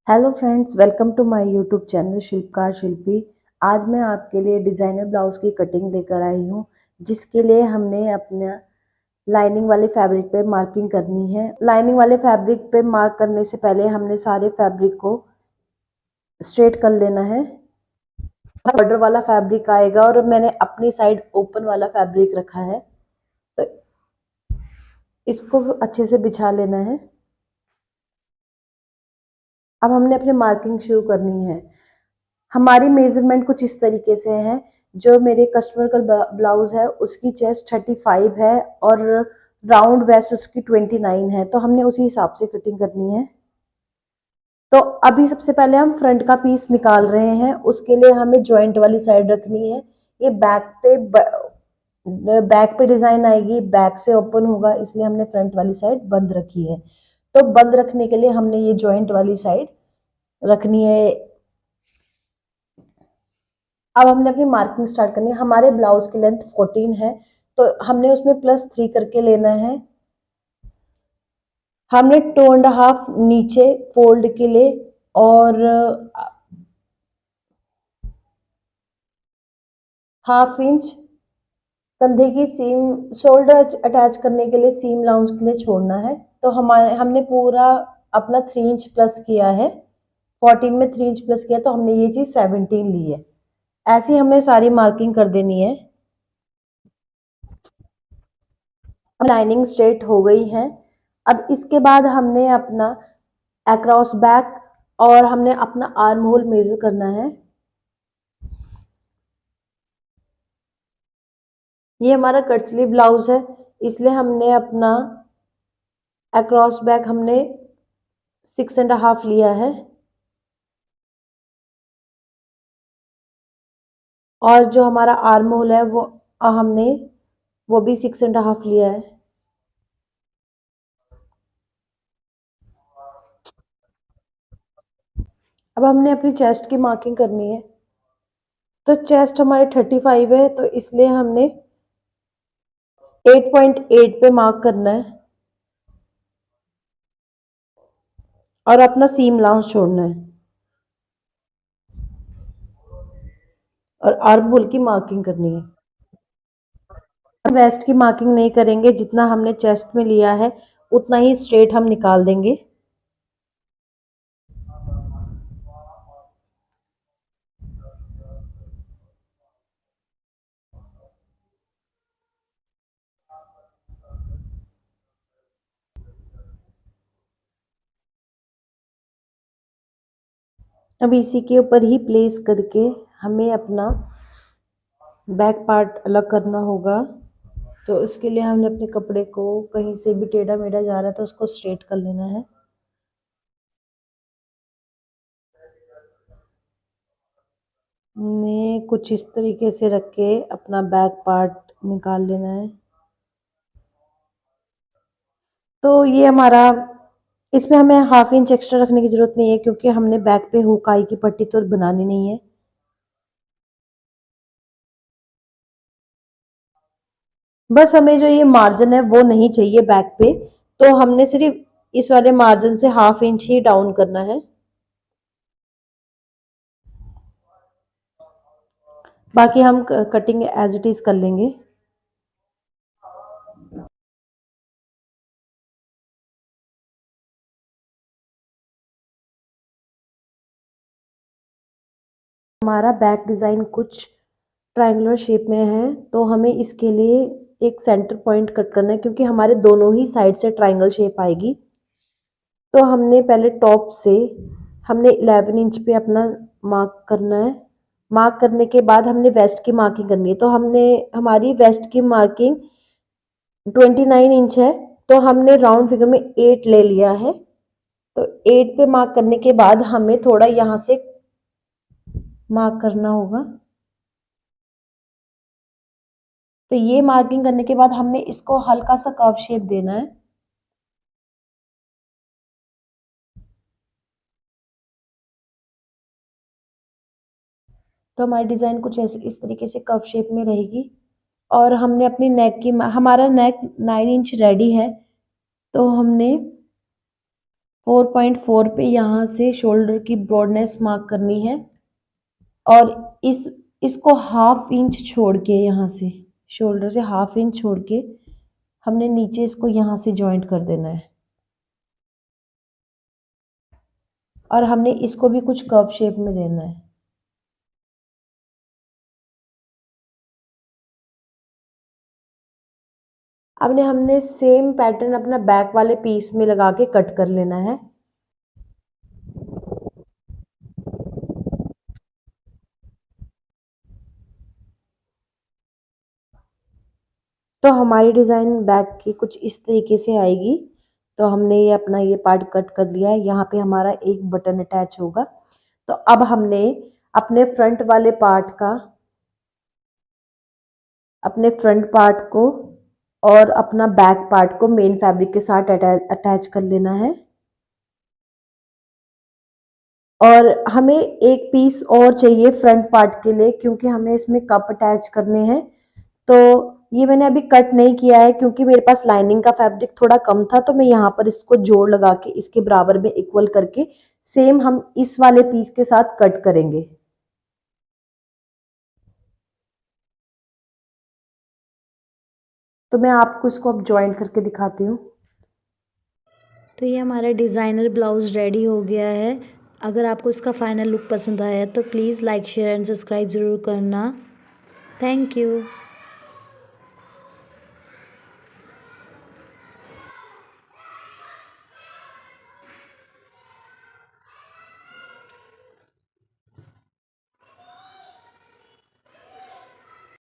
Hello friends, welcome to my YouTube channel Shilpkar Shilpi. आज मैं आपके लिए डिज़ाइनर ब्लाउज की कटिंग लेकर आई हूँ, जिसके लिए हमने अपना लाइनिंग वाले फैब्रिक पे मार्किंग करनी है। लाइनिंग वाले फैब्रिक पे मार्क करने से पहले हमने सारे फैब्रिक को स्ट्रेट कर लेना है। बॉर्डर वाला फैब्रिक आएगा और मैंने अपनी साइड ओपन वाला फैब्रिक रखा है, तो इसको अच्छे से बिछा लेना है। अब हमने अपनी मार्किंग शुरू करनी है। हमारी मेजरमेंट कुछ इस तरीके से है। जो मेरे कस्टमर का ब्लाउज है उसकी चेस्ट 35 है और राउंड वेस्ट उसकी 29 है, तो हमने उसी हिसाब से कटिंग करनी है। तो अभी सबसे पहले हम फ्रंट का पीस निकाल रहे हैं। उसके लिए हमें जॉइंट वाली साइड रखनी है। ये बैक पे डिजाइन आएगी, बैक से ओपन होगा, इसलिए हमने फ्रंट वाली साइड बंद रखी है। तो बंद रखने के लिए हमने ये जॉइंट वाली साइड रखनी है। अब हमने अपनी मार्किंग स्टार्ट करनी है। हमारे ब्लाउज की लेंथ 14 है, तो हमने उसमें +3 करके लेना है। हमने 2.5 नीचे फोल्ड के लिए और 1/2 इंच कंधे की सीम शोल्डर अटैच करने के लिए सीम लाउंज के लिए छोड़ना है। तो हमने पूरा अपना 3 इंच प्लस किया है। 14 में 3 इंच प्लस किया, तो हमने ये चीज 17 ली है। ऐसी हमें सारी मार्किंग कर देनी है। लाइनिंग स्ट्रेट हो गई है। अब इसके बाद हमने अपना अक्रॉस बैक और हमने अपना आर्म होल मेजर करना है। ये हमारा कट स्लीव ब्लाउज है, इसलिए हमने अपना अक्रॉस बैक हमने 6.5 लिया है और जो हमारा आर्म होल है वो भी 6.5 लिया है। अब हमने अपनी चेस्ट की मार्किंग करनी है। तो चेस्ट हमारे 35 है, तो इसलिए हमने 8.8 पे मार्क करना है और अपना सीम लाउंज छोड़ना है और आर्म होल की मार्किंग करनी है। वेस्ट की मार्किंग नहीं करेंगे, जितना हमने चेस्ट में लिया है उतना ही स्ट्रेट हम निकाल देंगे। अब इसी के ऊपर ही प्लेस करके हमें अपना बैक पार्ट अलग करना होगा। तो उसके लिए हमने अपने कपड़े को कहीं से भी टेढ़ा मेढ़ा जा रहा है तो उसको स्ट्रेट कर लेना है। ने कुछ इस तरीके से रख के अपना बैक पार्ट निकाल लेना है। तो ये हमारा, इसमें हमें 1/2 इंच एक्स्ट्रा रखने की जरूरत नहीं है, क्योंकि हमने बैक पे हुक आई की पट्टी तो बनानी नहीं है। बस हमें जो ये मार्जिन है वो नहीं चाहिए बैक पे, तो हमने सिर्फ इस वाले मार्जिन से 1/2 इंच ही डाउन करना है। बाकी हम कटिंग एज इट इज कर लेंगे। हमारा बैक डिजाइन कुछ ट्रायंगुलर शेप में है, तो हमें इसके लिए एक सेंटर पॉइंट कट करना है, क्योंकि हमारे दोनों ही साइड से ट्रायंगल शेप आएगी। तो हमने पहले टॉप से हमने 11 इंच पे अपना मार्क करना है। मार्क करने के बाद हमने वेस्ट की मार्किंग करनी है। तो हमने हमारी वेस्ट की मार्किंग 29 इंच है, तो हमने राउंड फिगर में 8 ले लिया है। तो 8 पे मार्क करने के बाद हमें थोड़ा यहाँ से मार्क करना होगा। तो ये मार्किंग करने के बाद हमने इसको हल्का सा कर्व शेप देना है। तो हमारी डिजाइन कुछ ऐसे इस तरीके से कर्व शेप में रहेगी। और हमने अपनी नेक की, हमारा नेक 9 इंच रेडी है, तो हमने 4.4 पे यहाँ से शोल्डर की ब्रॉडनेस मार्क करनी है और इसको हाफ इंच छोड़ के यहाँ से शोल्डर से हाफ इंच छोड़ के हमने नीचे इसको यहाँ से जॉइंट कर देना है और हमने इसको भी कुछ कर्व शेप में देना है। अब हमने सेम पैटर्न अपना बैक वाले पीस में लगा के कट कर लेना है। तो हमारी डिज़ाइन बैक की कुछ इस तरीके से आएगी। तो हमने ये अपना ये पार्ट कट कर लिया है। यहाँ पे हमारा एक बटन अटैच होगा। तो अब हमने अपने फ्रंट वाले पार्ट का अपने फ्रंट पार्ट को और अपना बैक पार्ट को मेन फैब्रिक के साथ अटैच कर लेना है और हमें एक पीस और चाहिए फ्रंट पार्ट के लिए क्योंकि हमें इसमें कप अटैच करने हैं। तो ये मैंने अभी कट नहीं किया है क्योंकि मेरे पास लाइनिंग का फैब्रिक थोड़ा कम था, तो मैं यहाँ पर इसको जोड़ लगा के इसके बराबर में इक्वल करके सेम हम इस वाले पीस के साथ कट करेंगे। तो मैं आपको इसको अब ज्वाइन करके दिखाती हूँ। तो ये हमारा डिज़ाइनर ब्लाउज़ रेडी हो गया है। अगर आपको इसका फाइनल लुक पसंद आया तो please like share and subscribe ज़रूर करना। Thank you.